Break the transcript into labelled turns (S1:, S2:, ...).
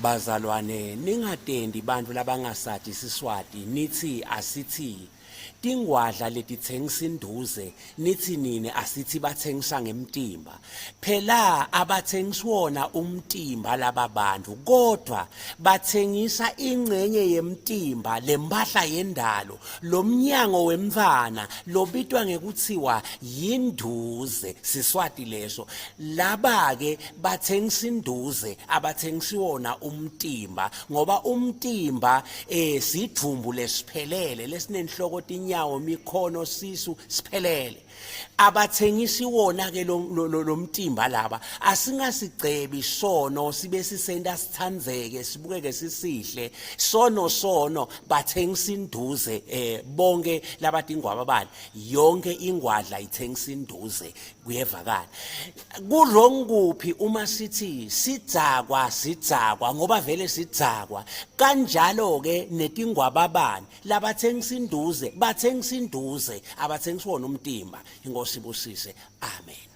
S1: Bazalwane, ningatendi bantfu labangasati Siswati nithi asithi tingwadla letitsengisa induze nithi nini asithi batsengisa ngemtimba. Phela abatsengisi wona umtimba laba bantu kodwa batsengisa ingcenye yemtimba lempahla yendalo lomnyango wemntfwana lobitwa ngekuthiwa yinduze Siswati leso. Laba ke batsengisa induze abatsengisi wona umtimba ngoba umtimba sidvumbu lesiphelele lesinenhloko tinyawo mikhono sisu siphelele. Abathengisi wona ke lo mtimba laba asingasigcebi sono sibe sisenta sithandzeke sibukeke sisihle sono bathengisa induze bonke labatingwaba bani yonke ingwadla ithengisa induze kuyevakala. Kurong kuphi uma sithi sidzakwa ngoba vele sidzakwa kanjalo ke netingwaba bani labathengisa induze bathengisa induze abathengisa wona umtimba. Inkosi ibusise. Amen.